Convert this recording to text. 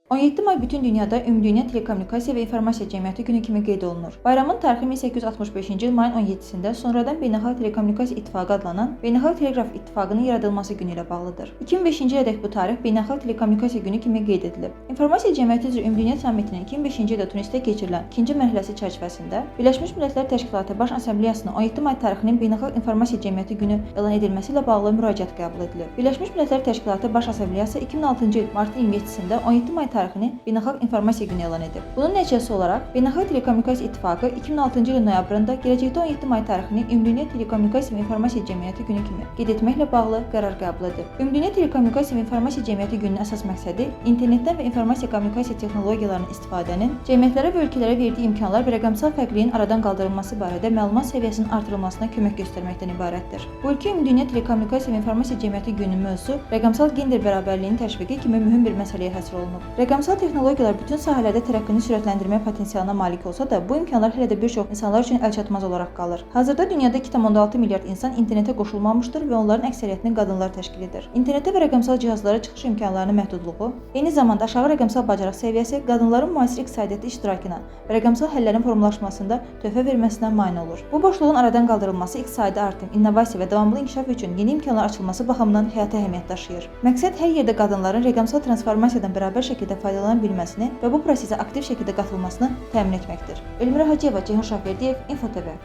17 may bütün dünyada Ümumdünya Telekommunikasiya və İnformasiya Cəmiyyəti günü kimi qeyd olunur. Bayramın tarixi 1865-ci il mayın 17-sində sonradan Beynəlxalq Telekommunikasiya İttifaqı adlanan Beynəlxalq Teleqraf İttifaqının yaradılması günü ilə bağlıdır. 2005-ci ilədək bu tarix Beynəlxalq Telekommunikasiya günü kimi qeyd edilib. İnformasiya Cəmiyyəti üzrə Ümumdünya Sammitinin 2005-ci ildə Tunisdə keçirilən ikinci mərhələsi çərçivəsində Birləşmiş Millətlər Təşkilatı Baş Assambleyasının 17 may tarixinin Beynəlxalq İnformasiya Cəmiyyəti günü elan edilməsi ilə bağlı müraciət qəbul edilib. Birləşmiş Millətlər Təşkilatı Baş Assambleyası 2006-cı il martın 27-sində 17 may tarixini Beynəlxalq İnformasiya günü elan edib. Bunun nəticəsi olaraq Beynəlxalq Telekommunikasiya İttifaqı 2006-cı ilin noyabrında gələcəkdə 17 may tarixini Ümumdünya Telekommunikasiya və İnformasiya Cəmiyyəti günü kimi qeyd etməklə bağlı qərar qəbul edib. Ümumdünya Telekommunikasiya və İnformasiya Cəmiyyəti gününün əsas məqsədi internetdən və informasiya kommunikasiya texnologiyalarının istifadənin cəmiyyətlərə və ölkələrə verdiyi imkanlar və rəqəmsal fərqliyin aradan qaldırılması barədə məlumat səviyyəsinin artırılmasına kömək göstərməkdən ibarətdir. Bu ilki Ümumdünya Telekommunikasiya və İnformasiya Cəmiyyəti gününün mövzusu rəqəmsal gender bərabərliyinin təşviqi kimi mühüm bir məsələyə həsr olunub. Rəqəmsal texnologiyalar bütün sahələrdə tərəqqini sürətləndirmə potensialına malik olsa da, bu imkanlar hələ də bir çox insanlar üçün əlçatmaz olaraq qalır. Hazırda dünyada 2,6 milyard insan internetə qoşulmamışdır və onların əksəriyyətini qadınlar təşkil edir. İnternetə və rəqəmsal cihazlara çıxış imkanlarının məhdudluğu, eyni zamanda aşağı rəqəmsal bacarıq səviyyəsi qadınların müasir iqtisadiyyatda iştirakına və rəqəmsal həllərin formalaşmasında töhfə verməsinə mane olur. Bu boşluğun aradan qaldırılması iqtisadi artım, innovasiya və davamlı inkişaf üçün yeni imkanlar açılması baxımından həyata əhəmiyyət daşıyır. Məqsəd hər yerdə qadınların rəqəmsal transformasiyadan bərabər şəkildə faydalana bilməsini və bu prosesə aktiv şəkildə qatılmasını təmin etməkdir. Elmira Hacıyeva, Ceyhun Şahverdiyev, İnfo TV.